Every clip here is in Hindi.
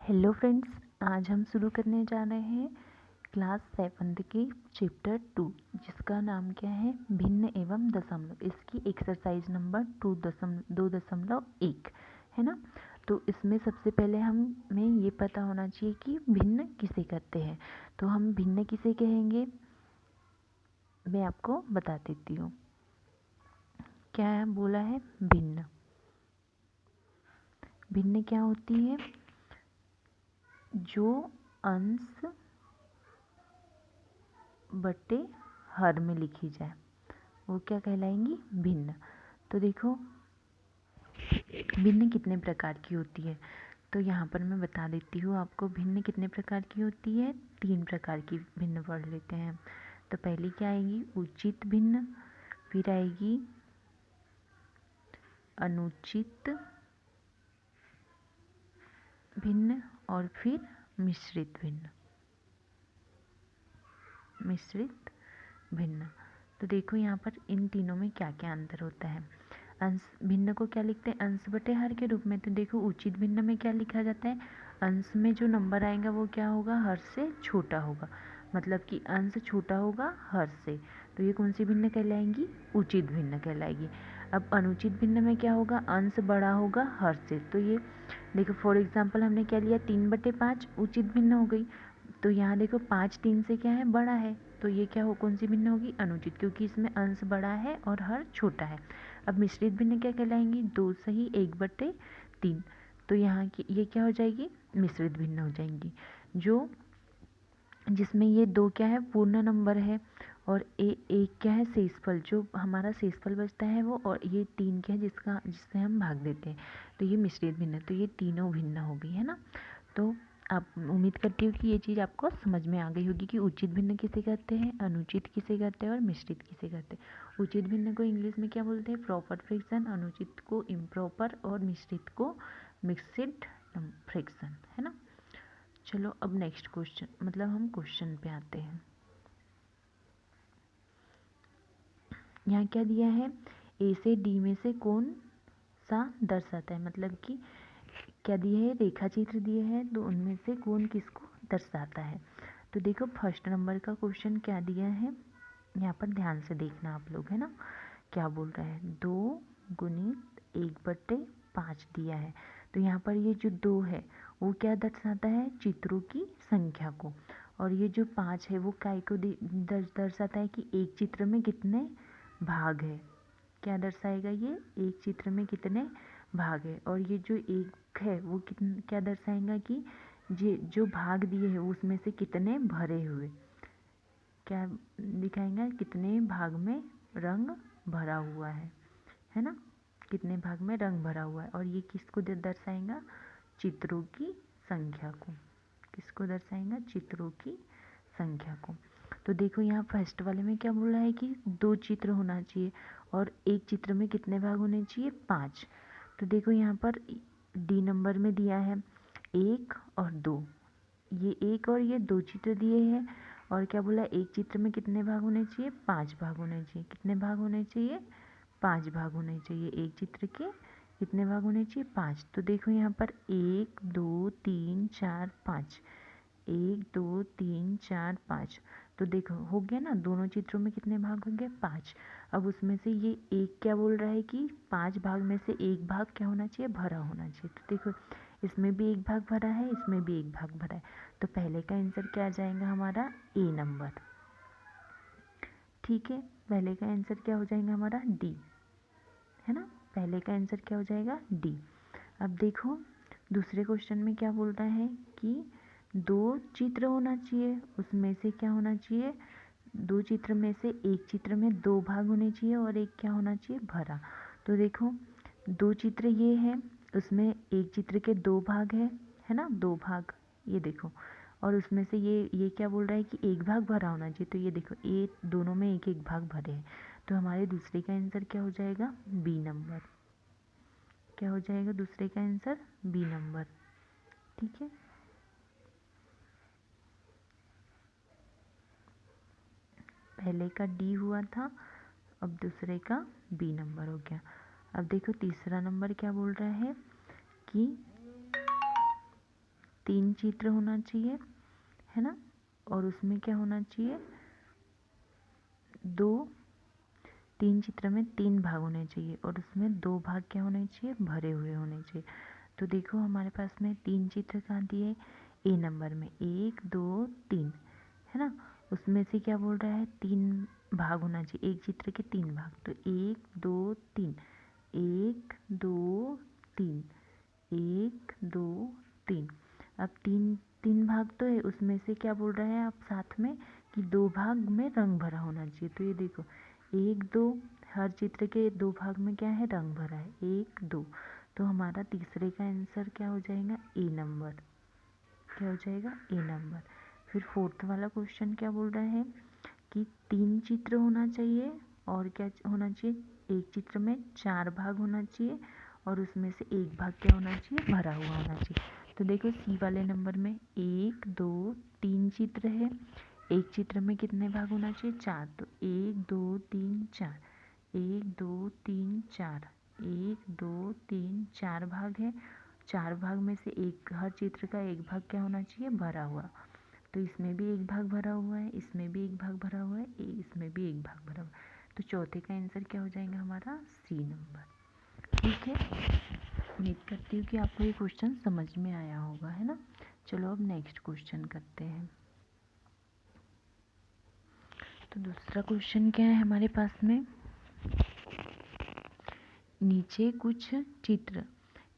हेलो फ्रेंड्स, आज हम शुरू करने जा रहे हैं क्लास 7th के चैप्टर 2 जिसका नाम क्या है भिन्न एवं दशमलव। इसकी एक्सरसाइज नंबर 2.1 है ना। तो इसमें सबसे पहले हमें ये पता होना चाहिए कि भिन्न किसे कहते हैं। तो हम भिन्न किसे कहेंगे मैं आपको बता देती हूँ। क्या है बोला है भिन्न। भिन्न क्या होती है? जो अंश बटे हर में लिखी जाए वो क्या कहलाएंगी भिन्न। तो देखो भिन्न कितने प्रकार की होती है, तो यहाँ पर मैं बता देती हूँ आपको भिन्न कितने प्रकार की होती है। 3 प्रकार की भिन्न पढ़ लेते हैं। तो पहली क्या आएगी उचित भिन्न, फिर आएगी अनुचित भिन्न और फिर मिश्रित भिन्न। मिश्रित भिन्न। तो देखो यहाँ पर इन तीनों में क्या क्या अंतर होता है। अंश भिन्न को क्या लिखते हैं अंश बटे हर के रूप में। तो देखो उचित भिन्न में क्या लिखा जाता है, अंश में जो नंबर आएगा वो क्या होगा हर से छोटा होगा, मतलब कि अंश छोटा होगा हर से। तो ये कौन सी भिन्न कहलाएंगी उचित भिन्न कहलाएगी। अब अनुचित भिन्न में क्या होगा अंश बड़ा होगा हर से। तो ये देखो फॉर एग्जाम्पल हमने क्या लिया 3/5 उचित भिन्न हो गई। तो यहाँ देखो 5 3 से क्या है बड़ा है, तो ये क्या हो कौन सी भिन्न होगी अनुचित, क्योंकि इसमें अंश बड़ा है और हर छोटा है। अब मिश्रित भिन्न क्या कहलाएंगी 2 सही 1/3। तो यहाँ की ये क्या हो जाएगी मिश्रित भिन्न हो जाएंगी, जो जिसमें ये 2 क्या है पूर्ण नंबर है और एक क्या है शेषफल, जो हमारा शेषफल बचता है वो, और ये 3 क्या है जिससे हम भाग देते हैं। तो ये मिश्रित भिन्न, तो ये तीनों भिन्न हो गई है ना। तो आप उम्मीद करती हूँ कि ये चीज़ आपको समझ में आ गई होगी कि उचित भिन्न किसे कहते हैं, अनुचित किसे कहते हैं और मिश्रित किसे कहते हैं। उचित भिन्न को इंग्लिश में क्या बोलते हैं प्रॉपर फ्रैक्शन, अनुचित को इम्प्रॉपर और मिश्रित को मिक्स्ड फ्रैक्शन, है ना। चलो अब नेक्स्ट क्वेश्चन मतलब हम क्वेश्चन पे आते हैं। यहाँ क्या दिया है ए से डी में से कौन सा दर्शाता है, मतलब कि क्या दिए है रेखा चित्र दिए हैं तो उनमें से कौन किसको दर्शाता है। तो देखो फर्स्ट नंबर का क्वेश्चन क्या दिया है, यहाँ पर ध्यान से देखना आप लोग, है ना। क्या बोल रहा है 2 गुणित 1/5 दिया है। तो यहाँ पर ये जो 2 है वो क्या दर्शाता है चित्रों की संख्या को, और ये जो 5 है वो काय को दर्शाता है कि एक चित्र में कितने भाग है। क्या दर्शाएगा ये एक चित्र में कितने भाग है। और ये जो एक है वो क्या दर्शाएगा कि ये जो भाग दिए हैं उसमें से कितने भरे हुए, क्या दिखाएगा कितने भाग में रंग भरा हुआ है ना, कितने भाग में रंग भरा हुआ है। और ये किसको दर्शाएगा चित्रों की संख्या को, किसको दर्शाएगा चित्रों की संख्या को। तो देखो यहाँ फर्स्ट वाले में क्या बोल रहा है कि 2 चित्र होना चाहिए और एक चित्र में कितने भाग होने चाहिए 5। तो देखो यहाँ पर डी नंबर में दिया है 1 और 2, ये 1 और ये 2 चित्र दिए हैं और क्या बोला एक चित्र में कितने भाग होने चाहिए 5 भाग होने चाहिए। कितने भाग होने चाहिए 5 भाग होने चाहिए, एक चित्र के कितने भाग होने चाहिए 5। तो देखो यहाँ पर 1 2 3 4 5, 1 2 3 4 5। तो देखो हो गया ना दोनों चित्रों में कितने भाग होंगे 5। अब उसमें से ये एक क्या बोल रहा है कि 5 भाग में से एक भाग क्या होना चाहिए भरा होना चाहिए। तो देखो इसमें भी एक भाग भरा है इसमें भी एक भाग भरा है। तो पहले का आंसर क्या आ जाएगा हमारा ए नंबर, ठीक है। पहले का आंसर क्या हो जाएगा हमारा डी, है ना। पहले का आंसर क्या हो जाएगा डी। अब देखो दूसरे क्वेश्चन में क्या बोल रहा है कि 2 चित्र होना चाहिए, उसमें से क्या होना चाहिए 2 चित्र में से एक चित्र में 2 भाग होने चाहिए और एक क्या होना चाहिए भरा। तो देखो 2 चित्र ये है उसमें एक चित्र के 2 भाग है ना 2 भाग, ये देखो। और उसमें से ये क्या बोल रहा है कि एक भाग भरा होना चाहिए। तो ये देखो ये दोनों में एक एक भाग भरे हैं। तो हमारे दूसरे का आंसर क्या हो जाएगा बी नंबर, क्या हो जाएगा दूसरे का आंसर बी नंबर, ठीक है। पहले का डी हुआ था अब दूसरे का बी नंबर हो गया। अब देखो तीसरा नंबर क्या बोल रहा है कि 3 चित्र होना चाहिए, है ना, और उसमें क्या होना चाहिए, 3 चित्र में 3 भाग होने चाहिए और उसमें 2 भाग क्या होने चाहिए, भरे हुए होने चाहिए। तो देखो हमारे पास में 3 चित्र कहाँ दिए, ए नंबर में 1 2 3, है ना। उसमें से क्या बोल रहा है, 3 भाग होना चाहिए, एक चित्र के 3 भाग, तो 1 2 3, 1 2 3, 1 2 3। अब तीन भाग तो है, उसमें से क्या बोल रहा है आप साथ में कि 2 भाग में रंग भरा होना चाहिए। तो ये देखो 1 2, हर चित्र के 2 भाग में क्या है, रंग भरा है, 1 2। तो हमारा तीसरे का आंसर क्या हो जाएगा, ए नंबर, क्या हो जाएगा, ए नंबर। फिर फोर्थ वाला क्वेश्चन क्या बोल रहा है कि 3 चित्र होना चाहिए और क्या होना चाहिए, एक चित्र में 4 भाग होना चाहिए और उसमें से एक भाग क्या होना चाहिए, भरा हुआ होना चाहिए। तो देखो सी वाले नंबर में 1 2 3 चित्र है, एक चित्र में कितने भाग होना चाहिए, 4, तो 1 2 3 4, 1 2 3 4, 1 2 3 4 भाग है, 4 भाग में से एक, हर चित्र का एक भाग क्या होना चाहिए, भरा हुआ। तो इसमें भी एक भाग भरा हुआ है, इसमें भी एक भाग भरा हुआ है, इसमें भी एक भाग भरा हुआ है। तो चौथे का आंसर क्या हो जाएगा हमारा, सी नंबर। ठीक है, उम्मीद करती हूँ कि आपको ये क्वेश्चन समझ में आया होगा, है ना। चलो अब नेक्स्ट क्वेश्चन करते हैं। तो दूसरा क्वेश्चन क्या है हमारे पास में, नीचे कुछ चित्र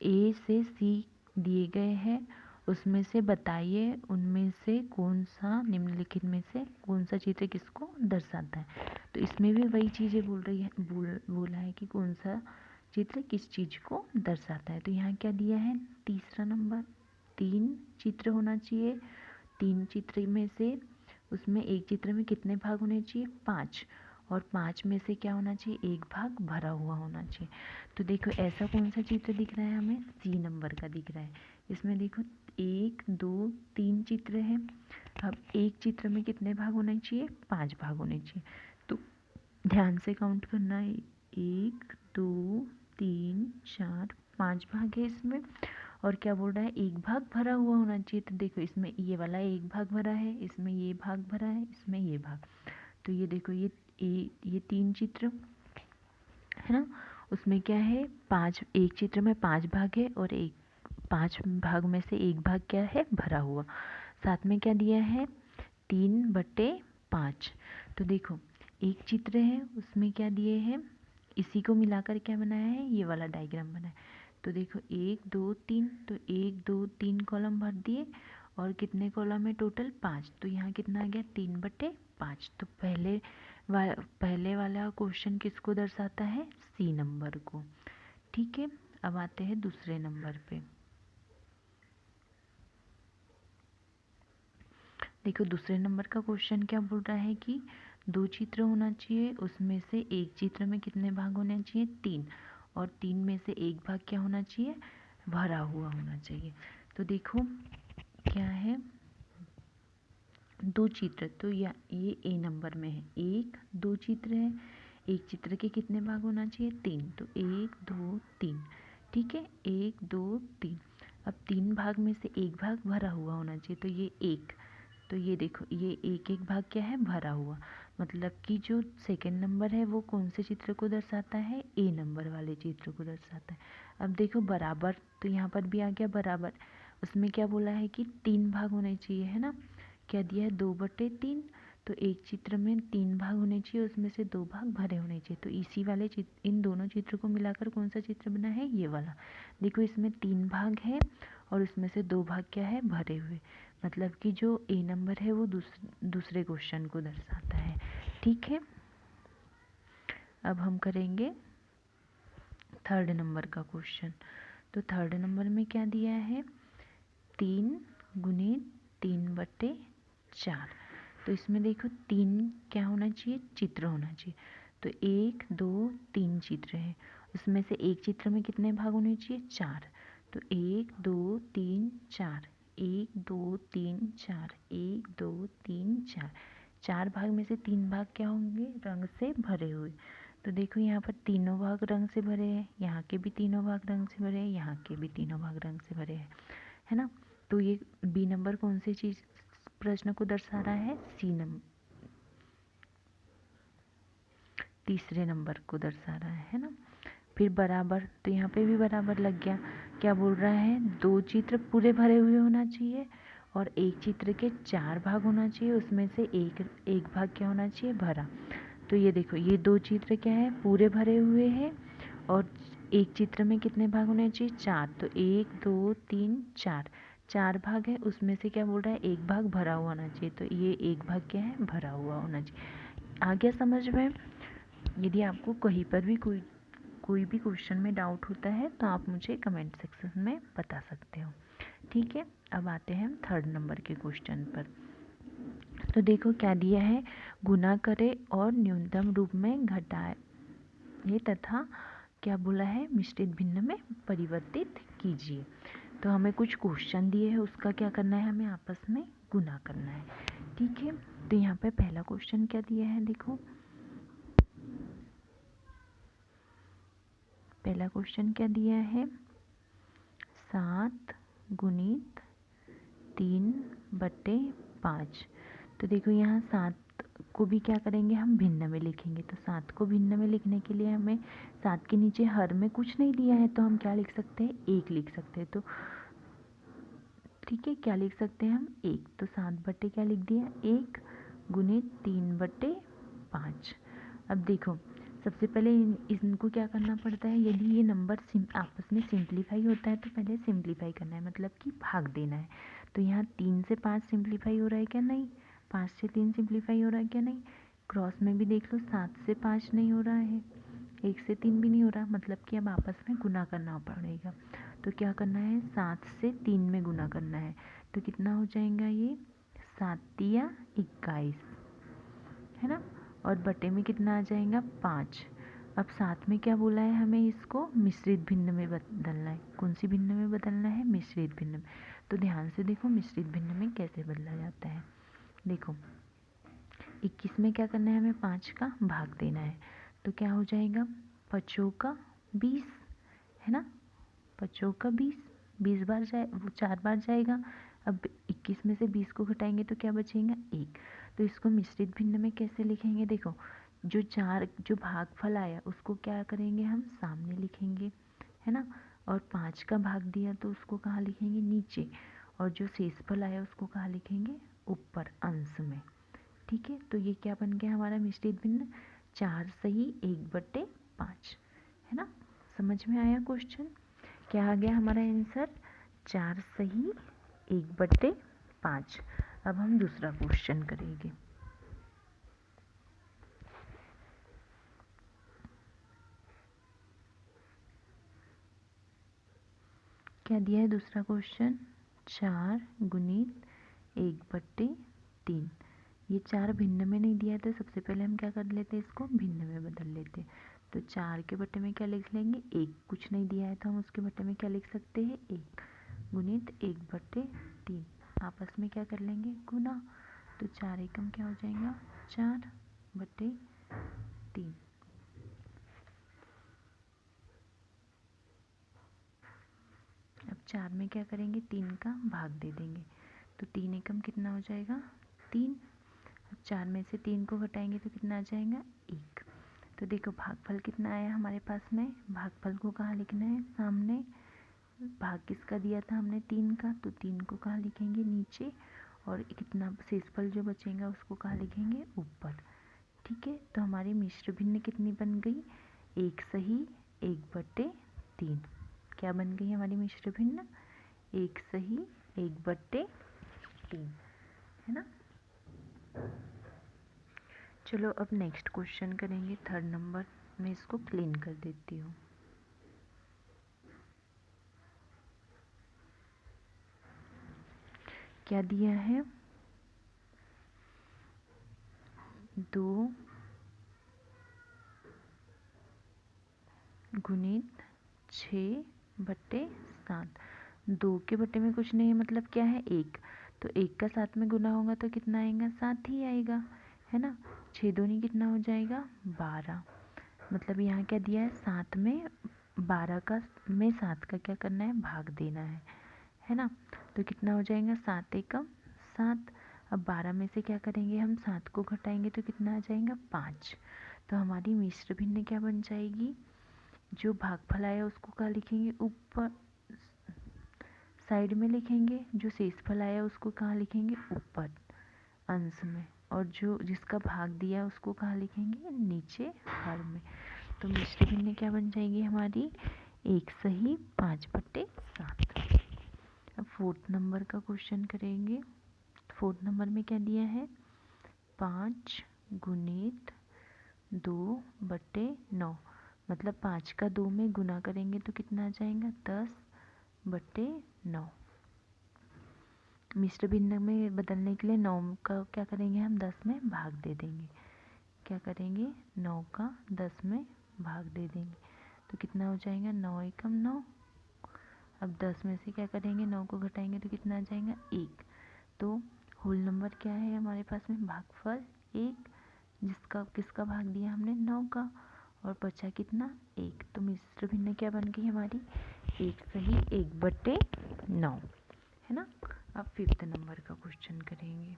ए से सी दिए गए हैं, उसमें से बताइए उनमें से कौन सा, निम्नलिखित में से कौन सा चित्र किसको दर्शाता है। तो इसमें भी वही चीज़ें बोला है कि कौन सा चित्र किस चीज़ को दर्शाता है। तो यहाँ क्या दिया है, तीसरा नंबर, 3 चित्र होना चाहिए, 3 चित्र में से उसमें एक चित्र में कितने भाग होने चाहिए, 5, और 5 में से क्या होना चाहिए, एक भाग भरा हुआ होना चाहिए। तो देखो ऐसा कौन सा चित्र दिख रहा है हमें, सी नंबर का दिख रहा है। इसमें देखो 1 2 3 चित्र है, अब एक चित्र में कितने भाग होने चाहिए, 5 भाग होने चाहिए। तो ध्यान से काउंट करना है, 1 2 3 4 5 भाग है इसमें, और क्या बोल रहा है, एक भाग भरा हुआ होना चाहिए। तो देखो इसमें ये वाला एक भाग भरा है, इसमें ये भाग भरा है, इसमें ये भाग। तो ये देखो ये 3 चित्र है ना, उसमें क्या है, 5, एक चित्र में 5 भाग है और एक 5 भाग में से एक भाग क्या है, भरा हुआ। साथ में क्या दिया है, 3/5। तो देखो एक चित्र है उसमें क्या दिए हैं, इसी को मिलाकर क्या बनाया है, ये वाला डायग्राम बनाया। तो देखो 1 2 3, तो 1 2 3 कॉलम भर दिए और कितने कॉलम है टोटल, 5। तो यहाँ कितना आ गया, 3/5। तो पहले वाला क्वेश्चन किसको दर्शाता है, सी नंबर को। ठीक है, अब आते हैं दूसरे नंबर पे। देखो दूसरे नंबर का क्वेश्चन क्या बोल रहा है कि 2 चित्र होना चाहिए, उसमें से एक चित्र में कितने भाग होने चाहिए, 3, और 3 में से एक भाग क्या होना चाहिए, भरा हुआ होना चाहिए। तो देखो क्या है, 2 चित्र, तो ये ए नंबर में है, 1 2 चित्र है, एक चित्र के कितने भाग होना चाहिए, 3, तो 1 2 3। ठीक है, 1 2 3। अब 3 भाग में से एक भाग भरा हुआ होना चाहिए, तो ये एक, तो ये देखो ये एक एक भाग क्या है, भरा हुआ। मतलब कि जो सेकंड नंबर है वो कौन से चित्र को दर्शाता है, ए नंबर वाले चित्र को दर्शाता है। अब देखो बराबर, तो यहाँ पर भी आ गया बराबर, उसमें क्या बोला है कि 3 भाग होने चाहिए, है ना। क्या दिया है, 2/3। तो एक चित्र में 3 भाग होने चाहिए, उसमें से 2 भाग भरे होने चाहिए। तो इसी वाले चित्र, इन दोनों चित्र को मिलाकर कौन सा चित्र बना है, ये वाला। देखो इसमें 3 भाग है और उसमें से 2 भाग क्या है, भरे हुए। मतलब कि जो ए नंबर है वो दूसरे क्वेश्चन को दर्शाता है। ठीक है, अब हम करेंगे थर्ड नंबर का क्वेश्चन। तो थर्ड नंबर में क्या दिया है, 3 गुने 3/4। तो इसमें देखो 3 क्या होना चाहिए, चित्र होना चाहिए। तो 1 2 3 चित्र है, उसमें से एक चित्र में कितने भाग होने चाहिए, 4। तो 1 2 3 4, 1 2 3 4, 1 2 3 4। 4 भाग में से 3 भाग क्या होंगे, रंग से भरे हुए। तो देखो यहाँ पर तीनों भाग रंग से भरे हैं, यहाँ के भी तीनों भाग रंग से भरे हैं, यहाँ के भी तीनों भाग रंग से भरे हैं, है ना। तो ये बी नंबर कौन सी चीज़ प्रश्न को दर्शा रहा है? सी नंबर, तीसरे नंबर को दर्शा रहा है ना। फिर बराबर, तो यहाँ पे भी बराबर लग गया। क्या बोल रहा है? 2 चित्र पूरे भरे हुए होना चाहिए और एक चित्र के 4 भाग होना चाहिए, उसमें से एक भाग क्या होना चाहिए? भरा। तो ये देखो, ये 2 चित्र क्या है? पूरे भरे हुए हैं और एक चित्र में कितने भाग होने चाहिए? 4। तो 1 2 3 4, 4 भाग है, उसमें से क्या बोल रहा है? एक भाग भरा हुआ होना चाहिए। तो ये एक भाग क्या है? भरा हुआ होना चाहिए। आ गया समझ में? यदि आपको कहीं पर भी कोई भी क्वेश्चन में डाउट होता है तो आप मुझे कमेंट सेक्शन में बता सकते हो। ठीक है, अब आते हैं हम 3rd नंबर के क्वेश्चन पर। तो देखो क्या दिया है? गुना करे और न्यूनतम रूप में घटाए तथा क्या बोला है? मिश्रित भिन्न में परिवर्तित कीजिए। तो हमें कुछ क्वेश्चन दिए हैं, उसका क्या करना है? हमें आपस में गुना करना है। ठीक है, तो यहाँ पे पहला क्वेश्चन क्या दिया है? देखो, पहला क्वेश्चन क्या दिया है? 7 गुणित 3/5। तो देखो यहाँ 7 को भी क्या करेंगे? हम भिन्न में लिखेंगे। तो 7 को भिन्न में लिखने के लिए हमें 7 के नीचे हर में कुछ नहीं दिया है, तो हम क्या लिख सकते हैं? 1 लिख सकते हैं। तो ठीक है, क्या लिख सकते हैं हम? 1। तो 7 बटे क्या लिख दिया? 1 गुणित 3/5। अब देखो, सबसे पहले इनको क्या करना पड़ता है? यदि ये नंबर आपस में सिंप्लीफाई होता है तो पहले सिंप्लीफाई करना है, मतलब कि भाग देना है। तो यहाँ 3 से 5 सिंप्लीफाई हो रहा है क्या? नहीं। 5 से 3 सिंप्लीफाई हो रहा है क्या? नहीं। क्रॉस में भी देख लो, 7 से 5 नहीं हो रहा है, 1 से 3 भी नहीं हो रहा, मतलब कि अब आपस में गुना करना पड़ेगा। तो क्या करना है? 7 से 3 में गुना करना है। तो कितना हो जाएगा ये? 7 तिया 21, है ना। और बटे में कितना आ जाएगा? 5। अब साथ में क्या बोला है? हमें इसको मिश्रित भिन्न में बदलना है। कौन सी भिन्न में बदलना है? मिश्रित भिन्न में। तो ध्यान से देखो मिश्रित भिन्न में कैसे बदला जाता है। देखो 21 में क्या करना है? हमें 5 का भाग देना है। तो क्या हो जाएगा? 5 का 20, है ना। 5 का 20, 20 बार जाए, वो 4 बार जाएगा। अब 21 में से 20 को घटाएंगे तो क्या बचेगा? 1। तो इसको मिश्रित भिन्न में कैसे लिखेंगे? देखो, जो भागफल आया उसको क्या करेंगे? हम सामने लिखेंगे, है ना। और 5 का भाग दिया तो उसको कहाँ लिखेंगे? नीचे। और जो शेषफल आया उसको कहाँ लिखेंगे? ऊपर, अंश में। ठीक है, तो ये क्या बन गया हमारा मिश्रित भिन्न? 4 सही 1/5, है ना। समझ में आया क्वेश्चन? क्या आ गया हमारा आंसर? 4 सही 1/5। अब हम दूसरा क्वेश्चन करेंगे। क्या दिया है दूसरा क्वेश्चन? 4 गुणित 1/3। ये 4 भिन्न में नहीं दिया है, तो सबसे पहले हम क्या कर लेते हैं? इसको भिन्न में बदल लेते हैं। तो 4 के बटे में क्या लिख लेंगे? 1। कुछ नहीं दिया है तो हम उसके बटे में क्या लिख सकते हैं? 1 गुणित 1/3। आपस में क्या कर लेंगे? गुना। तो 4 एकम क्या हो जाएगा? 4/3। अब 4 में क्या करेंगे? 3 का भाग दे देंगे। तो 3 एकम कितना हो जाएगा? 3। अब 4 में से 3 को घटाएंगे तो कितना आ जाएगा? 1। तो देखो भागफल कितना आया हमारे पास में? भागफल को कहाँ लिखना है? सामने। भाग किसका दिया था हमने? 3 का। तो 3 को कहाँ लिखेंगे? नीचे। और कितना शेषफल जो बचेगा उसको कहाँ लिखेंगे? ऊपर। ठीक है, तो हमारी मिश्र भिन्न कितनी बन गई? 1 सही 1/3। क्या बन गई हमारी मिश्र भिन्न? 1 सही 1/3, है ना। चलो अब नेक्स्ट क्वेश्चन करेंगे 3rd नंबर। मैं इसको क्लीन कर देती हूँ। क्या दिया है? 2 गुणित 6/7। 2 के बटे में कुछ नहीं है, मतलब क्या है? 1। तो 1 का 7 में गुना होगा तो कितना आएगा? 7 ही आएगा, है ना। 6 दूनी कितना हो जाएगा? 12। मतलब यहाँ क्या दिया है? 7 में 7 का क्या करना है? भाग देना है ना। तो कितना हो जाएगा 7 एकम 7। अब 12 में से क्या करेंगे हम 7 को घटाएंगे तो कितना आ जाएगा 5। तो हमारी मिश्र भिन्न क्या बन जाएगी, जो भागफल आया उसको क्या लिखेंगे ऊपर साइड में लिखेंगे, जो शेषफल आया उसको कहाँ लिखेंगे ऊपर अंश में, और जो जिसका भाग दिया उसको कहाँ लिखेंगे नीचे हर में। तो मिश्र भिन्न क्या बन जाएगी हमारी 1 सही 5/7। अब 4th नंबर का क्वेश्चन करेंगे। 4th नंबर में क्या दिया है 5 गुणित 2/9, मतलब 5 का 2 में गुना करेंगे तो कितना आ जाएगा 10/9। मिश्र भिन्न में बदलने के लिए 9 का क्या करेंगे हम 10 में भाग दे देंगे। क्या करेंगे 9 का 10 में भाग दे देंगे तो कितना हो जाएगा 9 एकम 9। अब 10 में से क्या करेंगे 9 को घटाएंगे तो कितना आ जाएगा 1। तो होल नंबर क्या है हमारे पास में भागफल 1, जिसका किसका भाग दिया हमने 9 का, और बचा कितना 1। तो मिश्र भिन्न क्या बन गई हमारी 1 सही 1/9, है ना। अब 5th नंबर का क्वेश्चन करेंगे।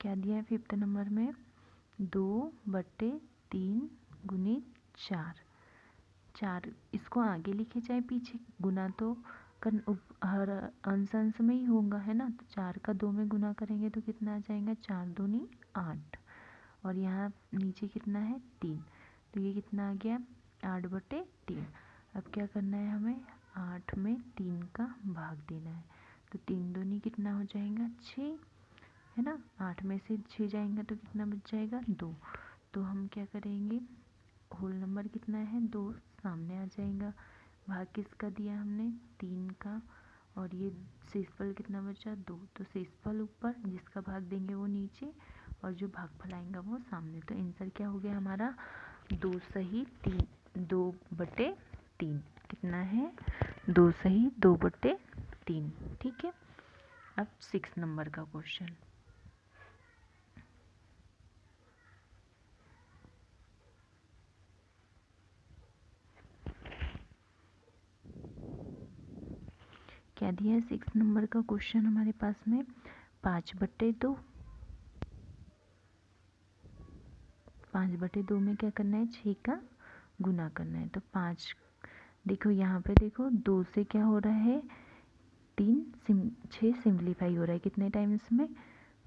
क्या दिया है 5th नंबर में 2/3 गुणित 4। 4 इसको आगे लिखे चाहे पीछे, गुना तो हर अंश में ही होगा, है ना। तो 4 का 2 में गुना करेंगे तो कितना आ जाएगा 4 दूनी 8, और यहाँ नीचे कितना है 3, तो ये कितना आ गया 8/3। अब क्या करना है हमें 8 में 3 का भाग देना है, तो 3 दूनी कितना हो जाएगा 6, है ना। 8 में से 6 जाएंगे तो कितना बच जाएगा 2। तो हम क्या करेंगे होल नंबर कितना है 2 सामने आ जाएगा, भाग किसका दिया हमने 3 का, और ये शेषफल कितना बचा 2। तो शेषफल ऊपर, जिसका भाग देंगे वो नीचे, और जो भागफल आएगा वो सामने। तो आंसर क्या हो गया हमारा 2 सही 2/3, कितना है 2 सही 2/3, ठीक है। अब 6 नंबर का क्वेश्चन। क्या दिया है 6 नंबर का क्वेश्चन हमारे पास में 5/2। 5/2 में क्या करना है 6 का गुना करना है। तो 5 देखो यहाँ पे देखो 2 से क्या हो रहा है 6 सिंप्लीफाई हो रहा है कितने टाइम्स में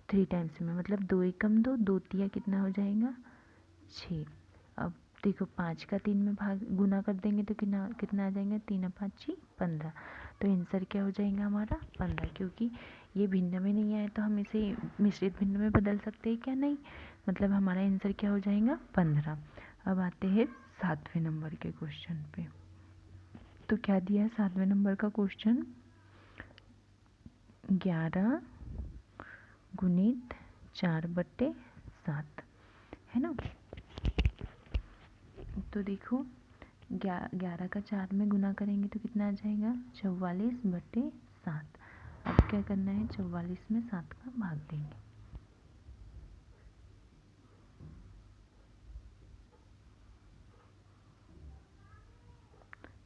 3 टाइम्स में, मतलब 2 एकम 2, 2 तिया कितना हो जाएगा 6। अब देखो 5 का 3 में भाग गुना कर देंगे तो कितना कितना आ जाएगा 3 5 15। तो आंसर क्या हो जाएगा हमारा 15, क्योंकि ये भिन्न में नहीं आया तो हम इसे मिश्रित भिन्न में बदल सकते हैं क्या, नहीं। मतलब हमारा आंसर क्या हो जाएगा 15। अब आते हैं 7वें नंबर के क्वेश्चन पे। तो क्या दिया है 7वें नंबर का क्वेश्चन 11 गुणित 4/7, है ना। तो देखो 11 का 4 में गुना करेंगे तो कितना आ जाएगा 44/7। अब क्या करना है 44 में 7 का भाग देंगे,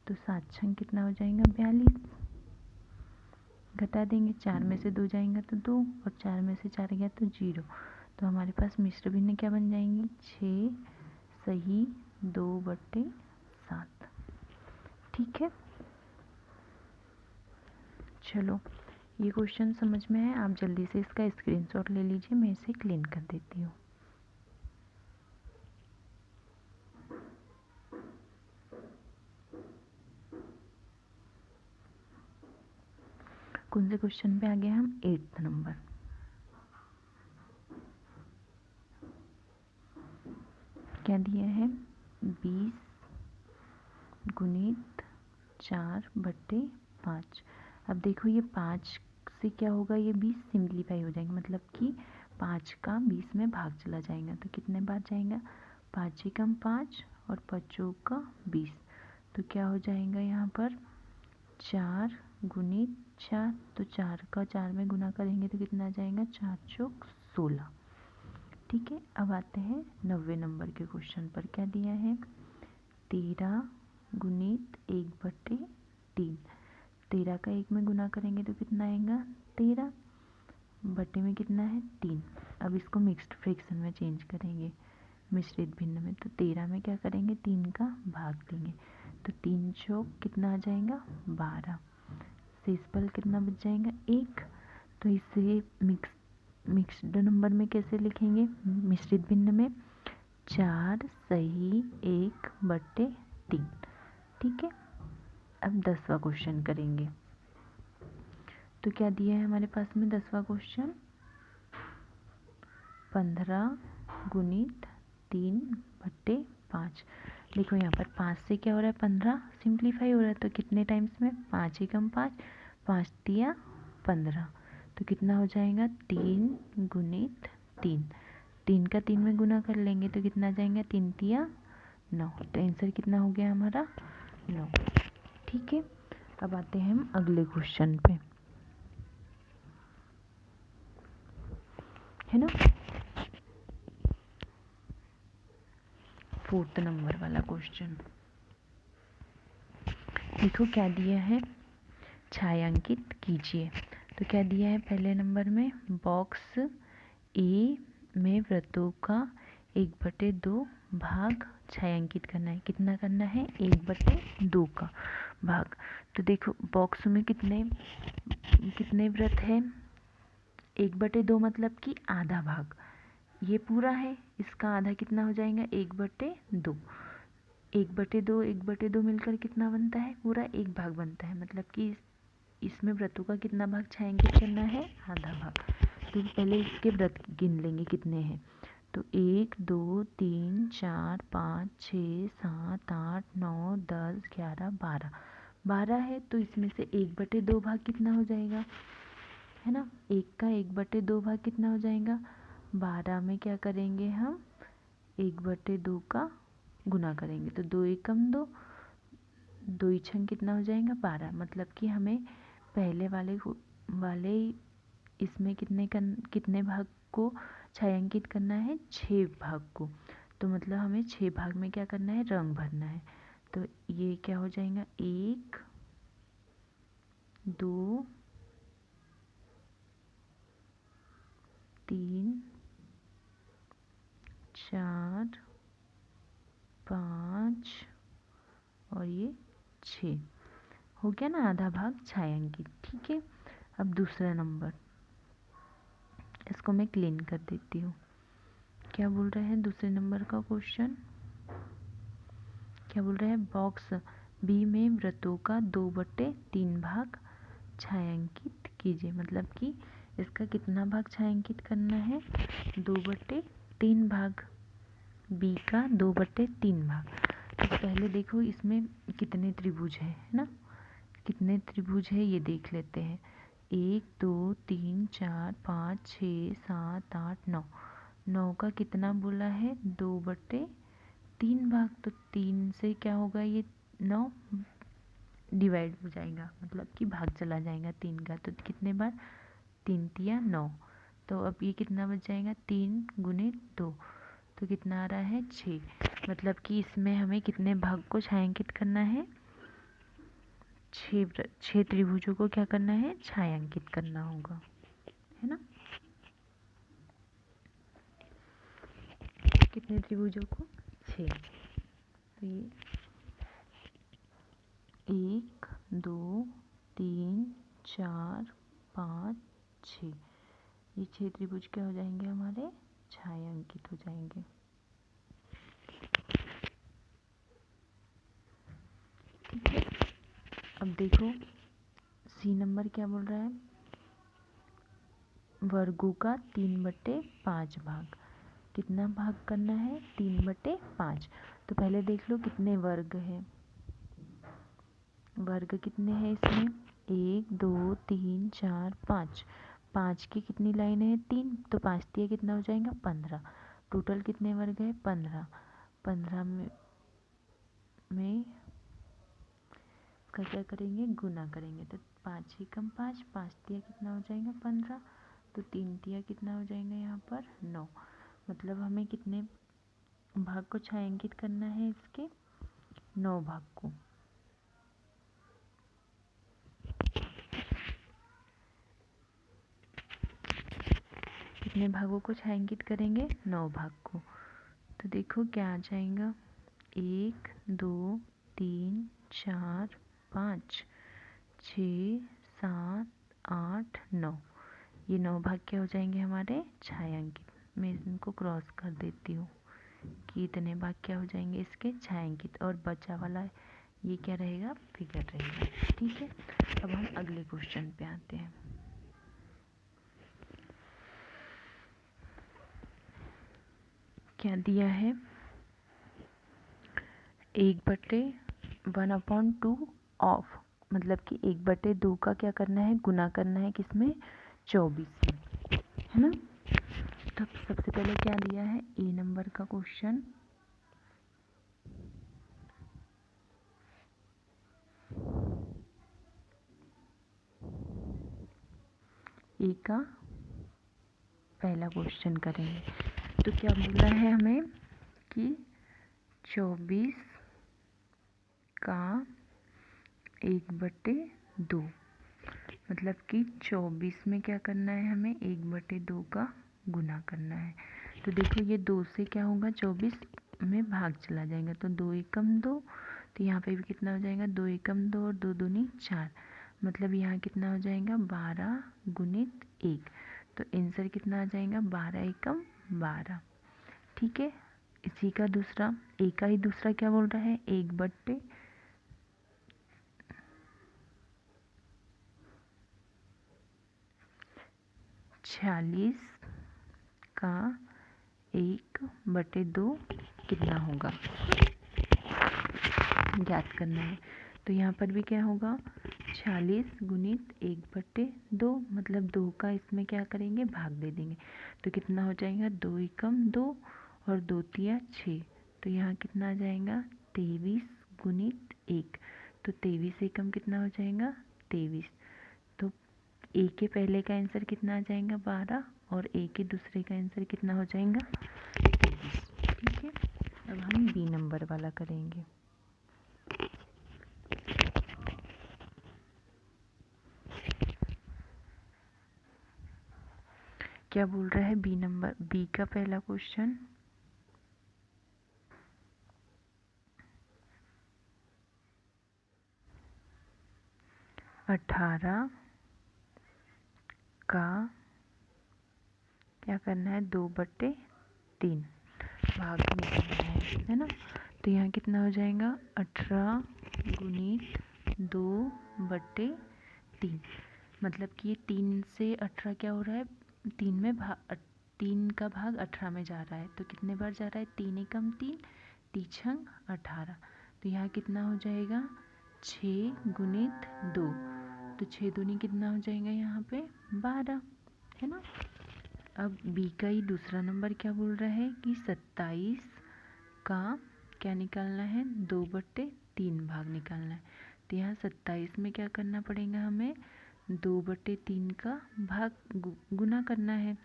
तो 7 छंग कितना हो जाएगा 42। घटा देंगे 4 में से 2 जाएंगे तो 2, और 4 में से 4 गया तो 0। तो हमारे पास मिश्र भिन्न क्या बन जाएंगी 6 सही 2/7, ठीक है। चलो ये क्वेश्चन समझ में है, आप जल्दी से इसका स्क्रीनशॉट ले लीजिए, मैं इसे क्लीन कर देती हूँ। कौन से क्वेश्चन पे आ गए हम 8th नंबर। क्या दिया है 20 गुणित 4/5। अब देखो ये 5 से क्या होगा ये 20 सिंप्लीफाई हो जाएंगे, मतलब कि 5 का 20 में भाग चला जाएगा तो कितने बार जाएगा 5 एकम 5 और 5 का 20। तो क्या हो जाएगा यहाँ पर 4 गुणित 4, तो 4 का 4 में गुना करेंगे तो कितना आ जाएगा 4 चौक 16, ठीक है। अब आते हैं 90 नंबर के क्वेश्चन पर। क्या दिया है 13 गुणित 1/3। 13 का 1 में गुना करेंगे तो कितना आएगा 13, बटे में कितना है 3। अब इसको मिक्स्ड फ्रैक्शन में चेंज करेंगे, मिश्रित भिन्न में। तो 13 में क्या करेंगे 3 का भाग देंगे, तो 3 चौक कितना आ जाएगा 12। शेष फल कितना बच जाएगा 1। तो इसे मिक्स्ड नंबर में कैसे लिखेंगे, मिश्रित भिन्न में 4 सही 1/3। ठीक है। अब 10वां क्वेश्चन करेंगे। तो क्या दिया है हमारे पास में 10वां क्वेश्चन, 15 गुणित 3/5। देखो यहाँ पर 5 से क्या हो रहा है 15 सिंप्लीफाई हो रहा है, तो कितने टाइम्स में 5 एकम 5, 5 तिया 15। तो कितना हो जाएगा 3 गुणित 3। 3 का 3 में गुना कर लेंगे तो कितना आ जाएगा 3 तिया 9। तो आंसर कितना हो गया हमारा 9। ठीक है। अब आते हैं हम अगले क्वेश्चन पे, है ना। 4th नंबर वाला क्वेश्चन देखो क्या दिया है, छायांकित कीजिए। तो क्या दिया है पहले नंबर में, बॉक्स ए में वृत्तों का 1/2 भाग छायांकित करना है। कितना करना है 1/2 का भाग। तो देखो बॉक्स में कितने वृत्त है, 1/2 मतलब कि आधा भाग। ये पूरा है, इसका आधा कितना हो जाएगा 1/2। 1/2 1/2 मिलकर कितना बनता है, पूरा एक भाग बनता है। मतलब कि इसमें वृत्तों का कितना भाग छायांकित करना है, आधा भाग। तो पहले इसके वृत्त गिन लेंगे कितने हैं। तो 1 2 3 4 5 6 7 8 9 10 11 12 12 है। तो इसमें से 1/2 भाग कितना हो जाएगा, है ना। 1 का 1/2 भाग कितना हो जाएगा 12 में क्या करेंगे हम 1/2 का गुना करेंगे, तो 2 एकम 2, 2 छंग कितना हो जाएगा 12। मतलब कि हमें पहले वाले इसमें कितने भाग को छायांकित करना है, 6 भाग को। तो मतलब हमें 6 भाग में क्या करना है, रंग भरना है। तो ये क्या हो जाएगा 1 2 3 4 5 और ये 6 हो गया ना, आधा भाग छायांकित। ठीक है। अब दूसरा नंबर, इसको मैं क्लीन कर देती हूँ। क्या बोल रहे हैं दूसरे नंबर का क्वेश्चन, क्या बोल रहे हैं, बॉक्स बी में वृत्तों का 2/3 भाग छायांकित कीजिए। मतलब कि इसका कितना भाग छायांकित करना है, 2/3 भाग, बी का 2/3 भाग। तो पहले देखो इसमें कितने त्रिभुज है ना, कितने त्रिभुज है ये देख लेते हैं। 1 2 3 4 5 6 7 8 9, 9 का कितना बोला है 2/3 भाग। तो 3 से क्या होगा, ये 9 डिवाइड हो जाएगा, मतलब कि भाग चला जाएगा 3 का। तो कितने बार 3 तिया 9। तो अब ये कितना बच जाएगा 3 गुणित 2, तो कितना आ रहा है 6। मतलब कि इसमें हमें कितने भाग को छायांकित करना है, 6 त्रिभुजों को क्या करना है, छायांकित करना होगा, है ना। कितने त्रिभुजों को, 6। तो ये 1 2 3 4 5 6, ये 6 त्रिभुज क्या हो जाएंगे हमारे, छायांकित हो जाएंगे। ठीक है। अब देखो सी नंबर क्या बोल रहा है, वर्गों का 3/5 भाग। कितना भाग करना है 3/5। तो पहले देख लो कितने वर्ग हैं, वर्ग कितने हैं इसमें, 1 2 3 4 5। 5 की कितनी लाइनें हैं 3, तो 5 तिया कितना हो जाएगा 15। टोटल कितने वर्ग है 15। 15 में का क्या करेंगे, गुना करेंगे। तो 5 एकम 5, 5 तिया कितना हो जाएगा 15। तो 3 तिया कितना हो जाएगा यहाँ पर 9। मतलब हमें कितने भाग को छायांकित करना है इसके, 9 भाग को। कितने भागों को छायांकित करेंगे? 9 भाग को। तो देखो क्या आ जाएगा, 1 2 3 4 5 6 7 8 9। ये 9 भाग क्या हो जाएंगे हमारे? छायांकित। मैं इनको क्रॉस कर देती हूँ कि इतने भाग क्या हो जाएंगे इसके? छायांकित। और बचा वाला ये क्या रहेगा? फिगर रहेगा। ठीक है, अब हम अगले क्वेश्चन पे आते हैं। क्या दिया है? 1/1/2 ऑफ, मतलब कि 1/2 का क्या करना है? गुना करना है किसमें? 24 में, है ना। तब सबसे पहले क्या दिया है? ए नंबर का क्वेश्चन, ए का पहला क्वेश्चन करेंगे। तो क्या बोला है हमें कि 24 का 1/2, मतलब कि 24 में क्या करना है हमें? 1/2 का गुना करना है। तो देखो ये 2 से क्या होगा? 24 में भाग चला जाएगा, तो 2 एकम 2। तो यहाँ पे भी कितना हो जाएगा? 2 एकम 2 और 2 दूनी 4, मतलब यहाँ कितना हो जाएगा? 12 गुणित 1। तो आंसर कितना आ जाएगा? 12 एकम 12। ठीक है, इसी का दूसरा, ए का ही दूसरा क्या बोल रहा है? 1/46 का 1/2 कितना होगा, ज्ञात करना है। तो यहाँ पर भी क्या होगा? 46 गुणित 1/2, मतलब 2 का इसमें क्या करेंगे? भाग दे देंगे। तो कितना हो जाएगा? 2 एकम 2 और 2 तिया 6। तो यहाँ कितना आ जाएगा? 23 गुणित 1। तो 23 एकम कितना हो जाएगा? 23। तो ए के पहले का आंसर कितना आ जाएगा? 12, और ए के दूसरे का आंसर कितना हो जाएगा? 23। ठीक है, अब हम बी नंबर वाला करेंगे। क्या बोल रहा है? बी नंबर, बी का पहला क्वेश्चन, अठारह का क्या करना है? 2/3 भाग निकालना है ना। तो यहाँ कितना हो जाएगा? 18 गुणित 2/3, मतलब कि ये 3 से 18 क्या हो रहा है? 3 में भाग, 3 का भाग 18 में जा रहा है। तो कितने बार जा रहा है? 3 एकम 3, 3 छंग 18। तो यहाँ कितना हो जाएगा? 6 गुणित 2। तो 6 दूनी कितना हो जाएगा यहाँ पे? 12, है ना। अब बी का ही दूसरा नंबर क्या बोल रहा है कि 27 का क्या निकालना है? 2/3 भाग निकालना है। तो यहाँ 27 में क्या करना पड़ेगा हमें? 2/3 का भाग गुना करना है।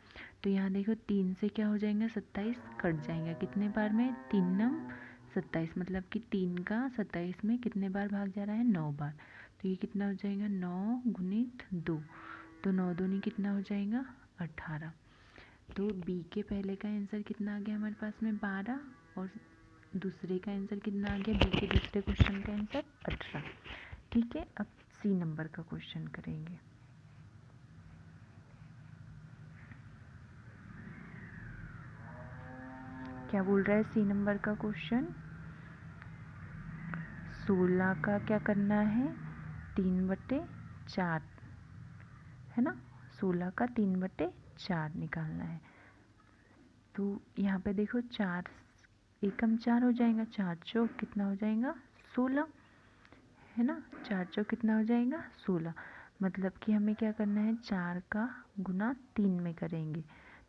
तो यहाँ देखो 3 से क्या हो जाएगा? 27 कट जाएगा, कितने बार में? 3 नम 27, मतलब कि 3 का 27 में कितने बार भाग जा रहा है? 9 बार। तो ये कितना हो जाएगा? 9 गुणित 2। तो 9 दूनी कितना हो जाएगा? 18। तो बी के पहले का आंसर कितना आ गया हमारे पास में? 12, और दूसरे का आंसर कितना आ गया? बी के दूसरे क्वेश्चन का आंसर 18। ठीक है, अब सी नंबर का क्वेश्चन करेंगे। क्या बोल रहा है सी नंबर का क्वेश्चन? 16 का क्या करना है? 3/4, है ना। 16 का 3/4 निकालना है। तो यहाँ पे देखो 4 एकम 4 हो जाएगा, 4 चौक कितना हो जाएगा? 16, है ना। 4 चौक कितना हो जाएगा? 16, मतलब कि हमें क्या करना है? 4 का गुना 3 में करेंगे।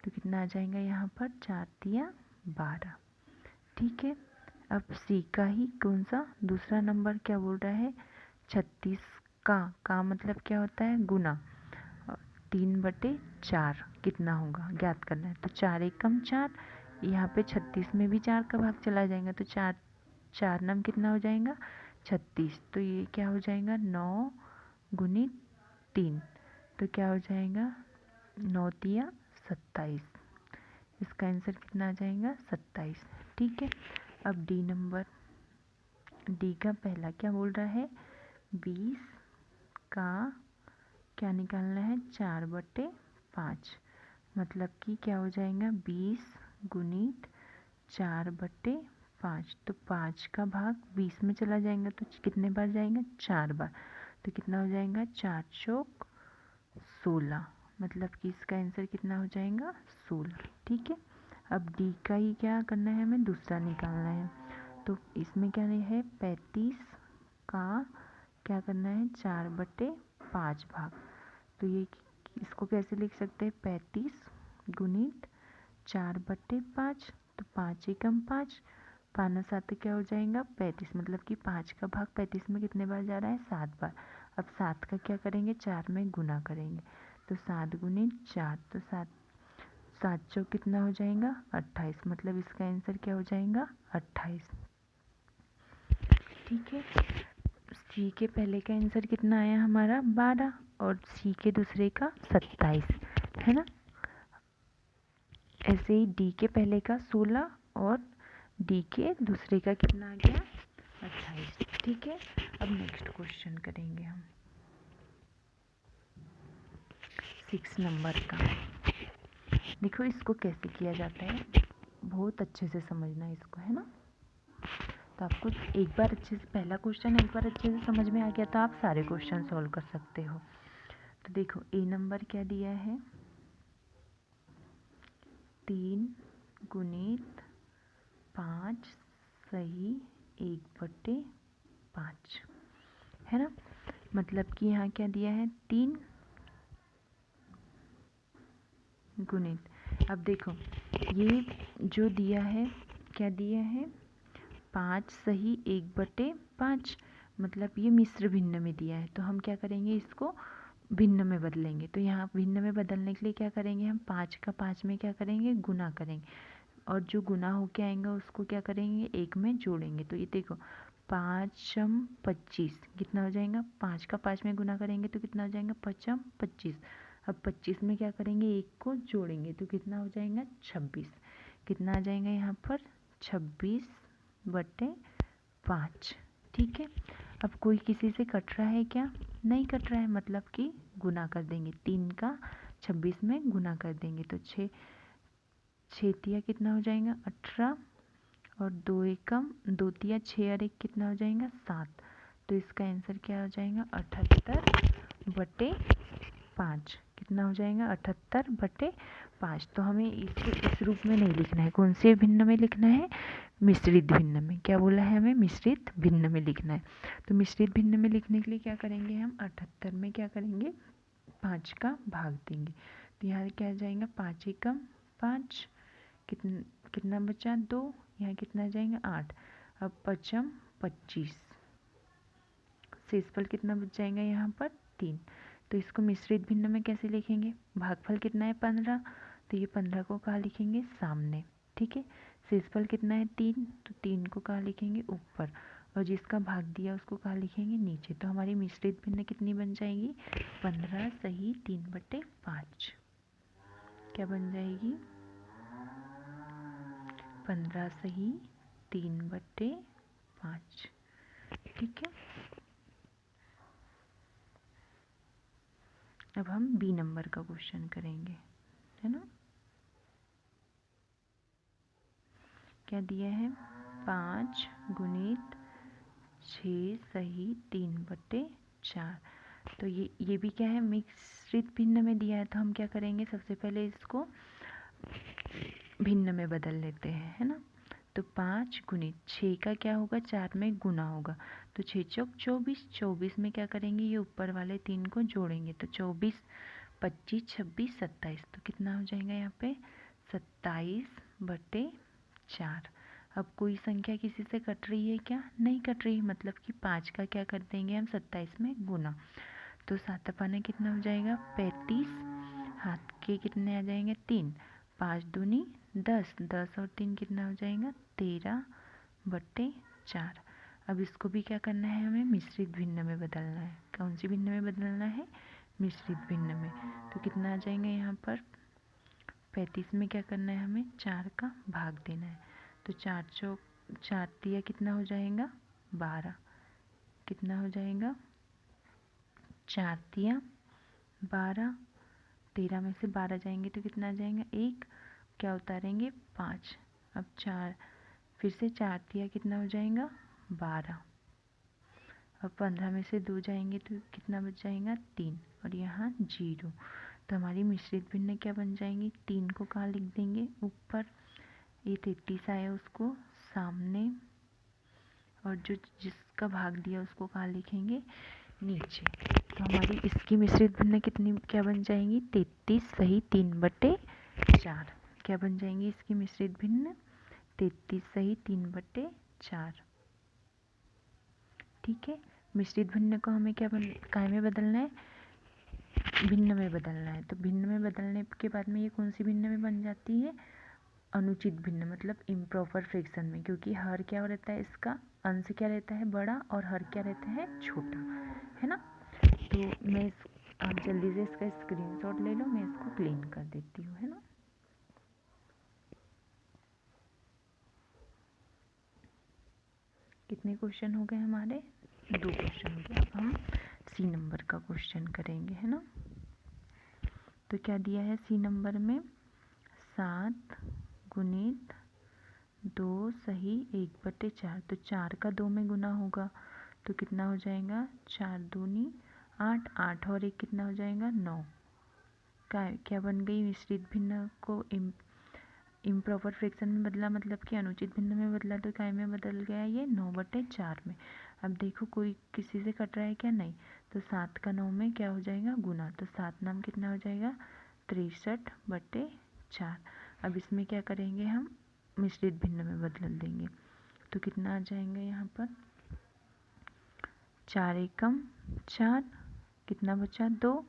तो कितना आ जाएगा यहाँ पर? 4 तिया 12। ठीक है, अब सी का ही कौन सा दूसरा नंबर क्या बोल रहा है? 36 का मतलब क्या होता है? गुना। 3/4 कितना होगा, ज्ञात करना है। तो 4 एकम 4, यहाँ पे 36 में भी 4 का भाग चला जाएगा, तो 4 4 नम कितना हो जाएगा 36, तो ये क्या हो जाएगा 9 गुणित 3, तो क्या हो जाएगा 9 तिया 27, इसका आंसर कितना आ जाएगा 27। ठीक है, अब डी नंबर, डी का पहला क्या बोल रहा है 20 का क्या निकालना है 4/5, मतलब कि क्या हो जाएगा 20 गुणित 4/5, तो 5 का भाग 20 में चला जाएगा तो कितने बार जाएगा 4 बार, तो कितना हो जाएगा 4 चौक 16, मतलब कि इसका आंसर कितना हो जाएगा 16। ठीक है, अब डी का ही क्या करना है हमें दूसरा निकालना है, तो इसमें क्या है 35 का क्या करना है 4/5 भाग, तो ये इसको कैसे लिख सकते हैं 35 गुणित 4/5, तो 5 एकम 5, 5 7 क्या हो जाएगा 35, मतलब कि 5 का भाग 35 में कितने बार जा रहा है 7 बार। अब 7 का क्या करेंगे 4 में गुना करेंगे, तो 7 गुणित 4, तो 7 चौक कितना हो जाएगा 28, मतलब इसका आंसर क्या हो जाएगा 28। ठीक है, सी के पहले का आंसर कितना आया हमारा 12 और सी के दूसरे का 27, है ना। ऐसे ही डी के पहले का 16 और डी के दूसरे का कितना आ गया 28। ठीक है, अब नेक्स्ट क्वेश्चन करेंगे हम 6 नंबर का। देखो इसको कैसे किया जाता है, बहुत अच्छे से समझना है इसको, है ना। तो आपको एक बार अच्छे से पहला क्वेश्चन एक बार अच्छे से समझ में आ गया तो आप सारे क्वेश्चन सॉल्व कर सकते हो। तो देखो ए नंबर क्या दिया है 3 गुणित 5 सही 1/5, है ना। मतलब कि यहाँ क्या दिया है 3 गुणित, अब देखो ये जो दिया है क्या दिया है 5 सही 1/5, मतलब ये मिश्र भिन्न में दिया है, तो हम क्या करेंगे इसको भिन्न में बदलेंगे। तो यहाँ भिन्न में बदलने के लिए क्या करेंगे हम 5 का 5 में क्या करेंगे गुना करेंगे, और जो गुना होके आएगा उसको क्या करेंगे 1 में जोड़ेंगे। तो ये देखो 5×25 कितना हो जाएगा, 5 का 5 में गुना करेंगे तो कितना हो जाएगा 5×25। अब 25 में क्या करेंगे 1 को जोड़ेंगे तो कितना हो जाएगा 26, कितना आ जाएगा यहाँ पर 26/5। ठीक है, अब कोई किसी से कट रहा है क्या, नहीं कट रहा है, मतलब कि गुना कर देंगे 3 का 26 में गुना कर देंगे तो 6 तिया कितना हो जाएगा 18, और 2 एकम 2 तिया 6 और 1 कितना हो जाएगा 7, तो इसका आंसर क्या हो जाएगा 78/5, कितना हो जाएगा 78/5। तो हमें इसको इस रूप में नहीं लिखना है, कौन से भिन्न में लिखना है मिश्रित भिन्न में, क्या बोला है हमें मिश्रित भिन्न में लिखना है। तो मिश्रित भिन्न में लिखने के लिए क्या करेंगे हम 78 में क्या करेंगे 5 का भाग देंगे, तो यहाँ क्या आ जाएगा 5 एकम 5, कितना बचा 2, यहाँ कितना आ जाएगा 8, अब 5×25, शेषफल कितना बच जाएगा यहाँ पर 3। तो इसको मिश्रित भिन्न में कैसे लिखेंगे, भागफल कितना है 15, तो ये 15 को कहाँ लिखेंगे सामने। ठीक है, शेषफल कितना है 3, तो 3 को कहाँ लिखेंगे ऊपर, और जिसका भाग दिया उसको कहाँ लिखेंगे नीचे। तो हमारी मिश्रित भिन्न कितनी बन जाएगी 15 सही 3/5, क्या बन जाएगी 15 सही 3/5। ठीक है, अब हम बी नंबर का क्वेश्चन करेंगे, है ना। क्या दिया है 5 गुणित 6 सही 3/4, तो ये भी क्या है मिश्रित भिन्न में दिया है, तो हम क्या करेंगे सबसे पहले इसको भिन्न में बदल लेते हैं, है ना। तो 5 गुणित 6 का क्या होगा 4 में गुना होगा, तो 6 चौक 24, 24 में क्या करेंगे ये ऊपर वाले 3 को जोड़ेंगे, तो 24 25 26 27, तो कितना हो जाएगा यहाँ पे 27/4। अब कोई संख्या किसी से कट रही है क्या, नहीं कट रही, मतलब कि 5 का क्या कर देंगे हम 27 में गुना, तो 7 पाना कितना हो जाएगा 35, हाथ के कितने आ जाएंगे 3, 5 दूनी 10, 10 और 3 कितना हो जाएगा 13/4, 4। अब इसको भी क्या करना है, हमें मिश्रित भिन्न में बदलना है। कौन सी भिन्न में बदलना है, मिश्रित भिन्न में। तो कितना आ जाएगा यहाँ पर 35 में क्या करना है, हमें 4 का भाग देना है। तो 4 तिया कितना हो जाएगा 12, कितना हो जाएगा 4 तिया 12, 13 में से 12 जाएंगे तो कितना आ जाएगा 1, क्या उतारेंगे 5। अब 4 फिर से 4 तिया कितना हो जाएगा 12। अब 15 में से 2 जाएंगे तो कितना बच जाएगा 3 और यहाँ 0। तो हमारी मिश्रित भिन्न क्या बन जाएंगी, 3 को कहाँ लिख देंगे ऊपर, ये 33 आया उसको सामने, और जो जिसका भाग दिया उसको कहाँ लिखेंगे नीचे। तो हमारी इसकी मिश्रित भिन्न कितनी क्या बन जाएंगी 33 सही 3/4। क्या बन जाएंगी इसकी मिश्रित भिन्न 33 सही 3/4। ठीक है, मिश्रित भिन्न को हमें काय में बदलना है, भिन्न में बदलना है। तो भिन्न में बदलने के बाद में ये कौन सी भिन्न में बन जाती है, अनुचित भिन्न, मतलब इम्प्रॉपर फ्रैक्शन में, क्योंकि हर क्या रहता है इसका, अंश क्या रहता है बड़ा और हर क्या रहता है छोटा, है ना। तो आप जल्दी से इसका स्क्रीनशॉट ले लो, मैं इसको क्लीन कर देती हूँ, है ना। कितने क्वेश्चन हो गए हमारे, 2 क्वेश्चन हो गए। अब हम सी नंबर का क्वेश्चन करेंगे, है ना। तो क्या दिया है सी नंबर में, 7 गुणित 2 सही 1/4। तो 4 का 2 में गुना होगा तो कितना हो जाएगा 4 दूनी 8, 8 और 1 कितना हो जाएगा 9। क्या बन गई, मिश्रित भिन्न को इम्प्रॉपर फ्रैक्शन में बदला, मतलब कि अनुचित भिन्न में बदला, तो काय में बदल गया ये 9/4 में। अब देखो कोई किसी से कट रहा है क्या, नहीं। तो 7 का 9 में क्या हो जाएगा गुना, तो 7 नाम कितना हो जाएगा 63/4। अब इसमें क्या करेंगे हम, मिश्रित भिन्न में बदल देंगे। तो कितना आ जाएगा यहाँ पर 4 एकम 4, कितना बचा 2,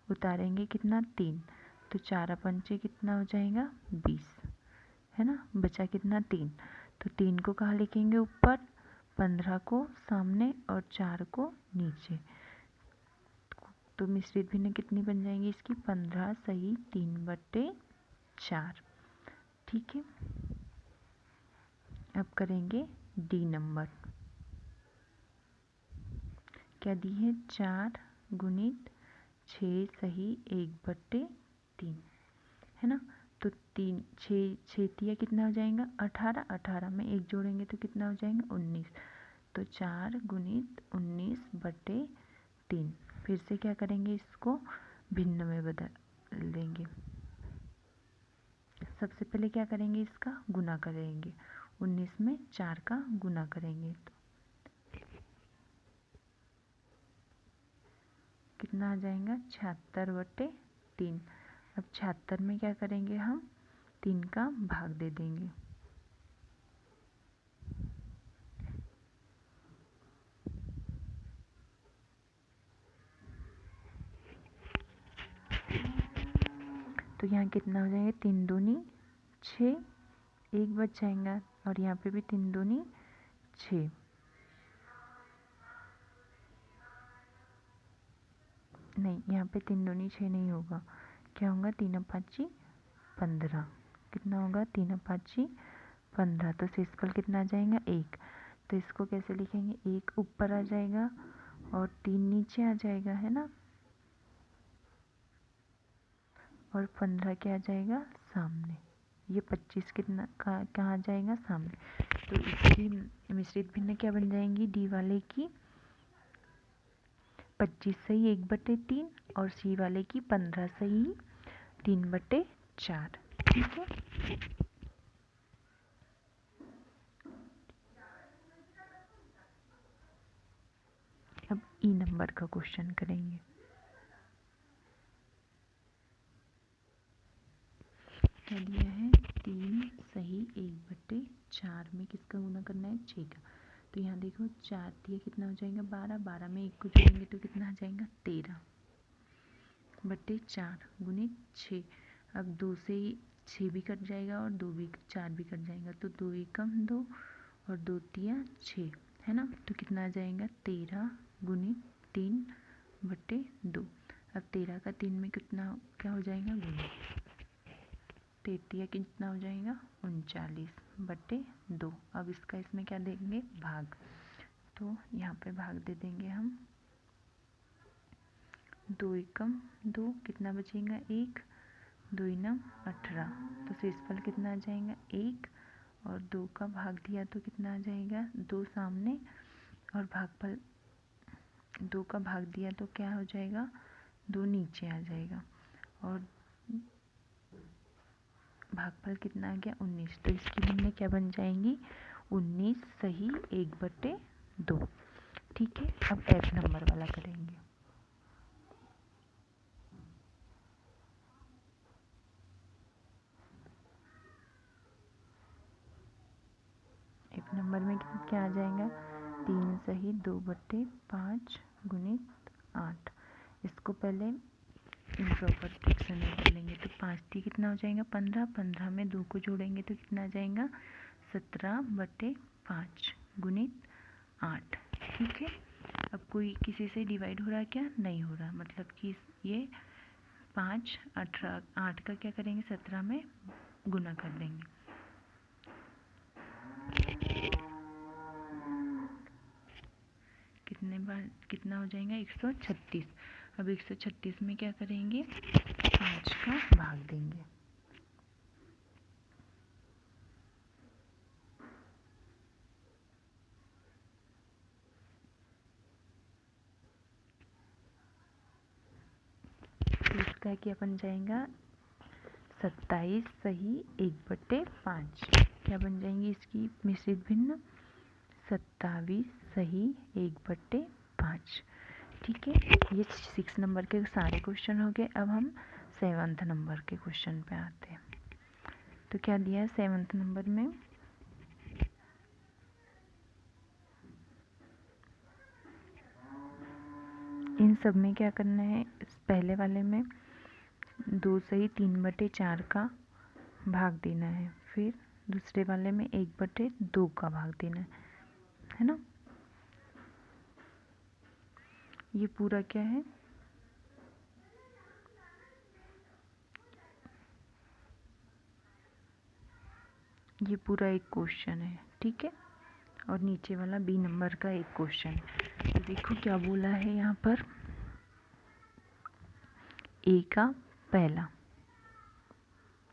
उतारेंगे कितना 3, तो 4 पंचे कितना हो जाएगा 20, है ना। बचा कितना 3, तो 3 को कहाँ लिखेंगे ऊपर, 15 को सामने और 4 को नीचे। तो मिश्रित भिन्न कितनी बन जाएंगी इसकी 15 सही 3/4। ठीक है, अब करेंगे डी नंबर। क्या दी है 4 गुणित 6 सही 1/3, है ना। तो 6 तिया कितना हो जाएगा 18, 18 में 1 जोड़ेंगे तो कितना हो जाएगा 19। तो 4 गुणित 19/3। फिर से क्या करेंगे, इसको भिन्न में बदल देंगे। सबसे पहले क्या करेंगे, इसका गुना करेंगे, 19 में 4 का गुना करेंगे तो कितना आ जाएगा 76/3। अब 76 में क्या करेंगे हम, 3 का भाग दे देंगे। तो यहाँ कितना हो जाएगा 3 दूनी 6, 1 बच जाएगा, और यहाँ पे भी 3 दूनी 6, नहीं यहाँ पे 3 दूनी 6 नहीं होगा, क्या होगा 3 5 15, कितना होगा 3 5 15। तो शेषफल कितना आ जाएगा 1। तो इसको कैसे लिखेंगे, 1 ऊपर आ जाएगा और 3 नीचे आ जाएगा, है ना, और 15 क्या आ जाएगा सामने। ये 25 कितना कहाँ आ जाएगा सामने। तो इसकी मिश्रित भिन्न क्या बन जाएंगी, डी वाले की 25 सही 1/3 और सी वाले की 15 सही 3/4। ठीक है, अब ई नंबर का क्वेश्चन करेंगे। क्या दिया है 3 सही 1/4 में किसका गुना करना है 6 का। तो यहाँ देखो 4 दिया कितना हो जाएगा 12, 12 में 1 को जोड़ेंगे तो कितना आ जाएगा 13/4 गुणित 6। अब 2 से 6 भी कट जाएगा और 4 भी कट जाएगा, तो 2 एकम 2, और 2 तिया 6, है ना। तो कितना आ जाएगा 13 गुणित 3/2। अब 13 का 3 में कितना क्या हो जाएगा गुणा, 33 कितना हो जाएगा 39/2। अब इसका इसमें क्या देंगे भाग, तो यहाँ पे भाग दे देंगे हम। 2 एकम 2, कितना बचेगा 1, 2 इनम 18। तो शेषफल कितना आ जाएगा 1, और 2 का भाग दिया तो कितना आ जाएगा 2 सामने, और भागफल 2 का भाग दिया तो क्या हो जाएगा 2 नीचे आ जाएगा, और भागफल कितना आ गया 19। तो इसकी भिन्न क्या बन जाएंगी 19 सही 1/2। ठीक है, अब F नंबर वाला करेंगे। F नंबर में क्या आ जाएगा 3 सही 2/5 गुणित 8। इसको पहले इम्प्रॉपर फ्रैक्शन में कर लेंगे। तो 5 टी कितना हो जाएगा 15, 15 में 2 को जोड़ेंगे तो कितना आ जाएगा 17/5 गुणित 8। ठीक है, अब कोई किसी से डिवाइड हो रहा है क्या, नहीं हो रहा, मतलब कि ये 5 18 8 का क्या करेंगे 17 में गुना कर देंगे। कितने बार कितना हो जाएगा 136। अब 136 में क्या करेंगे 5 का भाग देंगे। तो इसका क्या बन जाएगा 27 सही 1/5। क्या बन जाएंगी इसकी मिश्रित भिन्न 27 सही 1/5। ठीक है, ये 6 नंबर के सारे क्वेश्चन हो गए। अब हम 7th नंबर के क्वेश्चन पे आते हैं। तो क्या दिया है 7th नंबर में, इन सब में क्या करना है, पहले वाले में 2 सही 3/4 का भाग देना है, फिर दूसरे वाले में 1/2 का भाग देना है ना। ये पूरा क्या है, ये पूरा एक क्वेश्चन है। ठीक है, और नीचे वाला बी नंबर का एक क्वेश्चन। तो देखो क्या बोला है यहाँ पर, ए का पहला,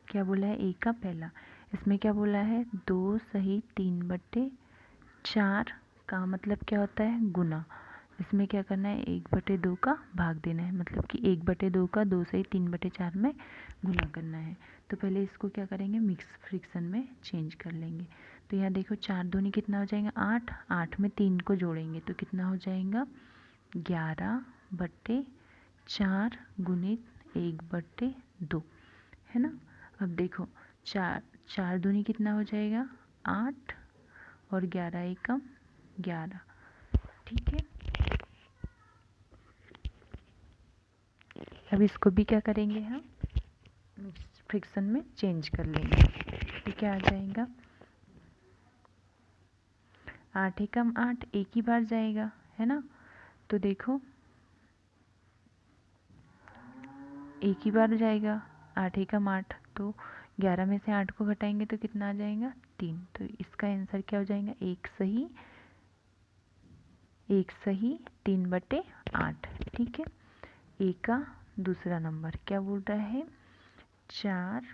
क्या बोला है ए का पहला, इसमें क्या बोला है 2 सही 3/4 का मतलब क्या होता है गुना। इसमें क्या करना है 1/2 का भाग देना है, मतलब कि 1/2 का 2 सही 3/4 में गुना करना है। तो पहले इसको क्या करेंगे मिक्स फ्रिक्शन में चेंज कर लेंगे। तो यहाँ देखो 4 दूनी कितना हो जाएगा 8, 8 में 3 को जोड़ेंगे तो कितना हो जाएगा 11/4 गुणित 1/2, है ना। अब देखो 4 दूनी कितना हो जाएगा 8, और 11 एकम 11। ठीक है, अब इसको भी क्या करेंगे हम मिक्स फ्रिक्शन में चेंज कर लेंगे। तो क्या आ जाएगा 8 एकम 8 एक ही बार जाएगा, है ना। तो देखो एक ही बार जाएगा 8 एकम 8, तो 11 में से 8 को घटाएंगे तो कितना आ जाएगा 3। तो इसका आंसर क्या हो जाएगा 1 सही 3/8। ठीक है, ए का दूसरा नंबर क्या बोल रहा है 4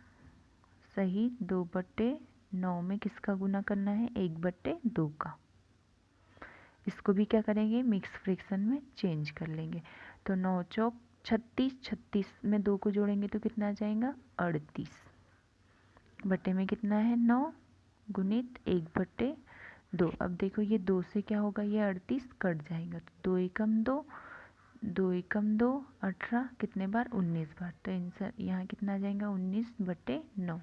सही 2/9 में किसका गुना करना है 1/2 का। इसको भी क्या करेंगे मिक्स फ्रिक्शन में चेंज कर लेंगे। तो 9 चौक 36, 36 में 2 को जोड़ेंगे तो कितना आ जाएगा 38, बटे में कितना है 9 गुणित 1/2। अब देखो ये 2 से क्या होगा ये 38 कट जाएगा, तो 2 एकम 2, 2 एकम 2 18, कितने बार 19 बार। तो आंसर यहाँ कितना आ जाएगा 19/9।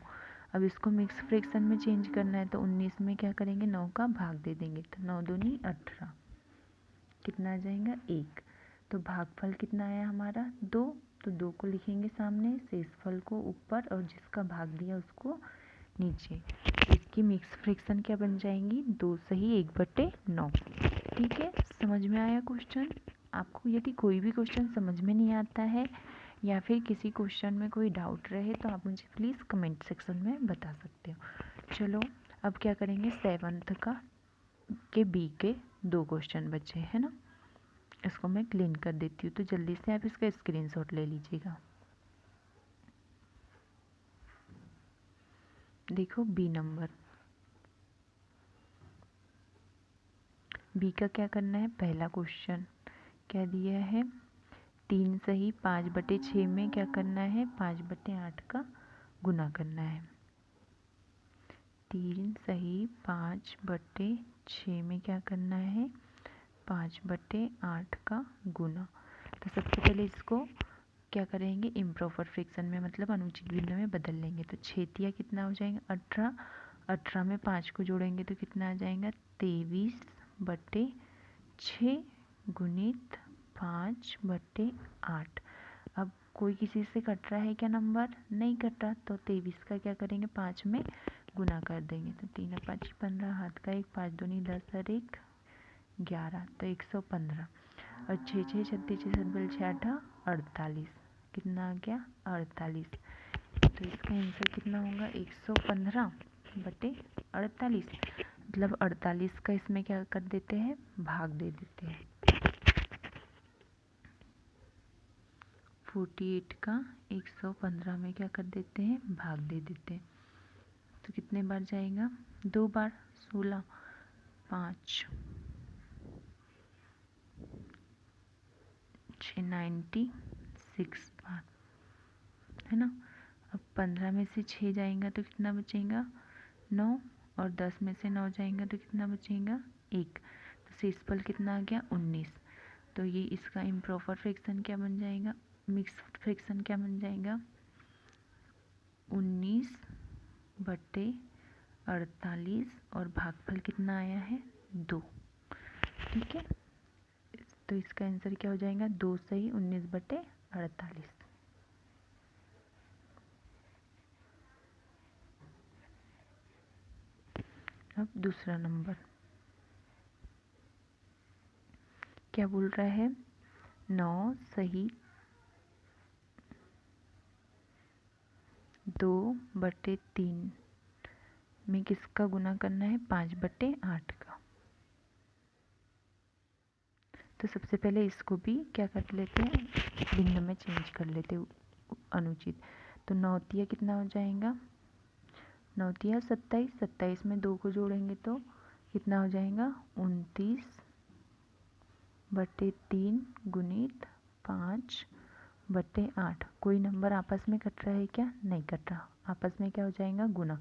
अब इसको मिक्स फ्रैक्शन में चेंज करना है, तो 19 में क्या करेंगे 9 का भाग दे देंगे, तो 9 दूनी 18, कितना आ जाएगा 1। तो भागफल कितना आया हमारा 2, तो 2 को लिखेंगे सामने, शेषफल को ऊपर, और जिसका भाग दिया उसको नीचे। इस कि मिक्स फ्रैक्शन क्या बन जाएंगी, 2 सही 1/9। ठीक है, समझ में आया क्वेश्चन? आपको यदि कोई भी क्वेश्चन समझ में नहीं आता है या फिर किसी क्वेश्चन में कोई डाउट रहे तो आप मुझे प्लीज़ कमेंट सेक्शन में बता सकते हो। चलो अब क्या करेंगे, 7th का के बी के 2 क्वेश्चन बचे हैं ना, इसको मैं क्लीन कर देती हूँ, तो जल्दी से आप इसका स्क्रीनशॉट ले लीजिएगा। देखो बी नंबर, बी का क्या करना है, पहला क्वेश्चन क्या दिया है, 3 सही 5/6 में क्या करना है, 5/8 का गुना करना है। 3 सही 5/6 में क्या करना है, 5/8 का गुना। तो सबसे पहले इसको क्या करेंगे, इम्प्रॉपर फ्रैक्शन में मतलब अनुचित भिन्न में बदल लेंगे। तो 6 कितना हो जाएगा, 18। 18 में 5 को जोड़ेंगे तो कितना आ जाएगा, 23/6 गुणित 5/8। अब कोई किसी से कट रहा है क्या नंबर, नहीं कट रहा, तो 23 का क्या करेंगे, 5 में गुना कर देंगे। तो 3 और 5 15, हाथ का 1, 5 दूनी 10 और 1 11, तो 115। और 6 6 36 6 8 48, कितना आ गया, 48। तो इसका आंसर कितना होगा, 115/48। मतलब 48 का इसमें क्या कर देते हैं, भाग दे देते हैं। 48 का 115 में क्या कर देते हैं, भाग दे देते हैं। तो कितने बार जाएगा, 2 बार, 16 5 6 96 बार, है ना। अब 15 में से 6 जाएगा तो कितना बचेगा, 9, और 10 में से 9 जाएगा तो कितना बचेगा, 1। तो शेषफल कितना आ गया, 19। तो ये इसका इम्प्रॉपर फ्रैक्शन क्या बन जाएगा, मिक्स फ्रैक्शन क्या बन जाएगा, 19/48, और भागफल कितना आया है, 2। ठीक है, तो इसका आंसर क्या हो जाएगा, 2 सही 19/48। अब दूसरा नंबर क्या बोल रहा है, 9 सही 2/3 में किसका गुना करना है, 5/8 का। तो सबसे पहले इसको भी क्या कर लेते हैं, भिन्न में चेंज कर लेते हैं, अनुचित। तो 9 तिया कितना हो जाएगा, 9 तिया 27, 27 में 2 को जोड़ेंगे तो कितना हो जाएगा, 29/3 गुणित 5/8। कोई नंबर आपस में कट रहा है क्या, नहीं कट रहा, आपस में क्या हो जाएगा, गुना।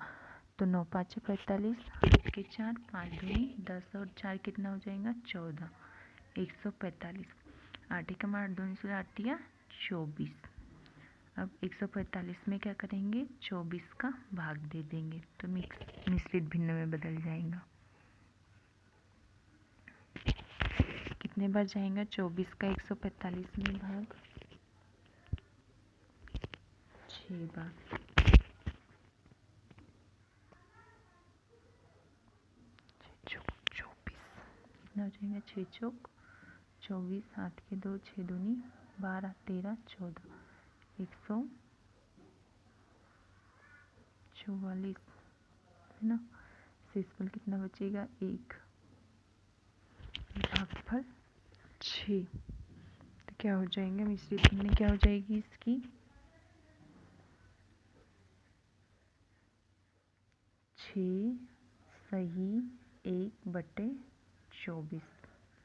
तो 9 5 45, 8 के 4, 5 दूनी 10 और 4 कितना हो जाएगा, 14, 145। 8 का 8 दूनी 8 या 24। अब 145 में क्या करेंगे, 24 का भाग दे देंगे, तो मिश्रित भिन्न में बदल जाएगा। कितने बार जाएगा, 24 का 145 में भाग, 6 बार। 24 कितना हो जाएगा, 6 चौक 24, 8 के 2, 6 दूनी 12, 13, 14, 144, है ना। शेषफल कितना बचेगा, 1। भागफल 6। तो क्या हो जाएंगे, मिश्रित भिन्न क्या हो जाएगी इसकी, 6 सही 1/24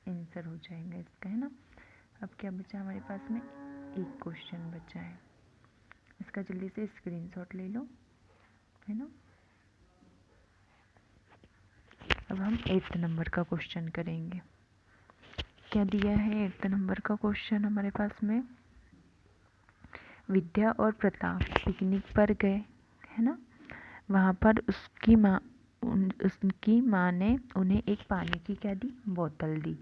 आंसर हो जाएगा इसका, है ना। अब क्या बचा हमारे पास में, एक क्वेश्चन बचा है, इसका जल्दी से स्क्रीनशॉट ले लो, है ना। अब हम 8th नंबर का क्वेश्चन करेंगे। क्या दिया है 8th नंबर का क्वेश्चन हमारे पास में, विद्या और प्रताप पिकनिक पर गए, है ना। वहाँ पर उसकी माँ ने उन्हें एक पानी की क्या दी, बोतल दी,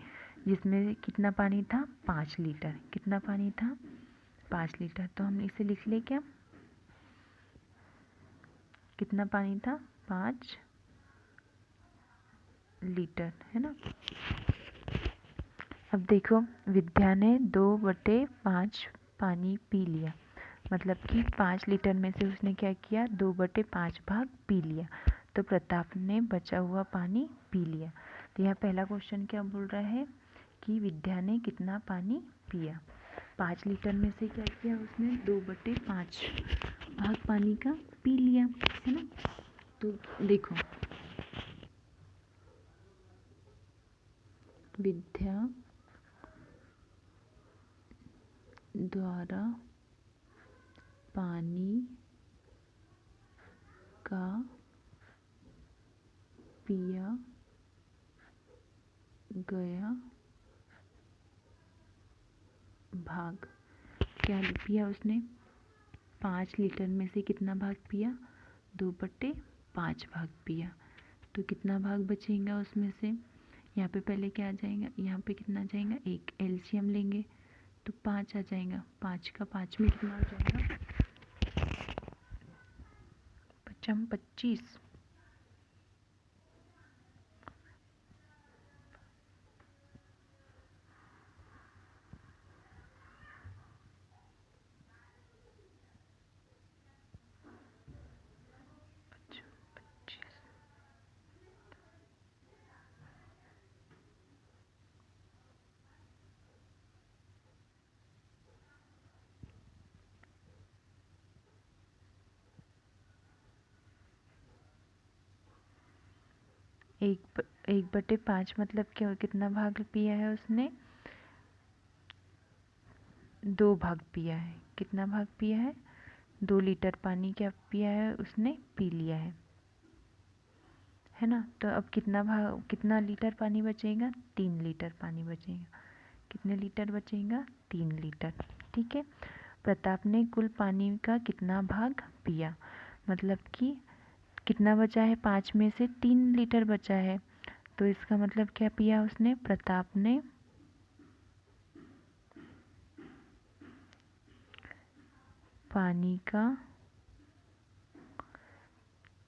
जिसमें कितना पानी था, 5 लीटर। कितना पानी था, 5 लीटर। तो हम इसे लिख ले क्या, कितना पानी था, 5 लीटर, है ना। अब देखो, विद्या ने 2/5 पानी पी लिया, मतलब कि 5 लीटर में से उसने क्या किया, 2/5 भाग पी लिया। तो प्रताप ने बचा हुआ पानी पी लिया। तो यहाँ पहला क्वेश्चन क्या बोल रहा है कि विद्या ने कितना पानी पिया। 5 लीटर में से क्या किया उसने, 2/5 भाग पानी का पी लिया, है ना। तो देखो, विद्या द्वारा पानी का पिया गया भाग, क्या पिया उसने, 5 लीटर में से कितना भाग पिया, 2/5 भाग पिया। तो कितना भाग बचेगा उसमें से, यहाँ पे पहले क्या आ जाएगा, यहाँ पे कितना आ जाएगा, 1 एलसीएम लेंगे तो 5 आ जाएगा, 5 का 5 में कितना हो जाएगा, 25। एक बटे 5 मतलब क्या, कितना भाग पिया है उसने, 2 भाग पिया है। कितना भाग पिया है, 2 लीटर पानी क्या पिया है उसने, पी लिया है ना। तो अब कितना लीटर पानी बचेगा, 3 लीटर पानी बचेगा। कितने लीटर बचेगा, 3 लीटर, ठीक है। प्रताप ने कुल पानी का कितना भाग पिया, मतलब कि कितना बचा है, 5 में से 3 लीटर बचा है। तो इसका मतलब क्या पिया उसने, प्रताप ने पानी का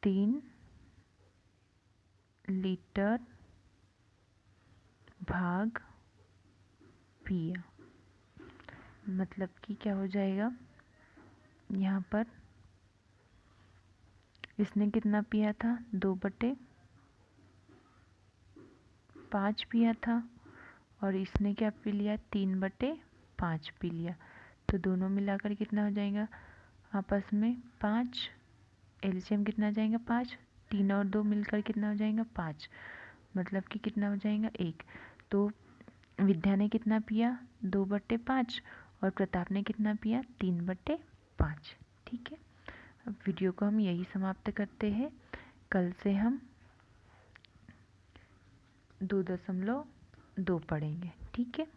3 लीटर भाग पिया। मतलब कि क्या हो जाएगा, यहाँ पर इसने कितना पिया था, 2/5 पिया था, और इसने क्या पी लिया, 3/5 पी लिया। तो दोनों मिलाकर कितना हो जाएगा आपस में, 5, एलसीएम कितना हो जाएगा, 5, 3 और 2 मिलकर कितना हो जाएगा, 5, मतलब कि कितना हो जाएगा, 1। तो विद्या ने कितना पिया, 2/5, और प्रताप ने कितना पिया, 3/5, ठीक है। अब वीडियो को हम यही समाप्त करते हैं। कल से हम 2.2 पढ़ेंगे, ठीक है।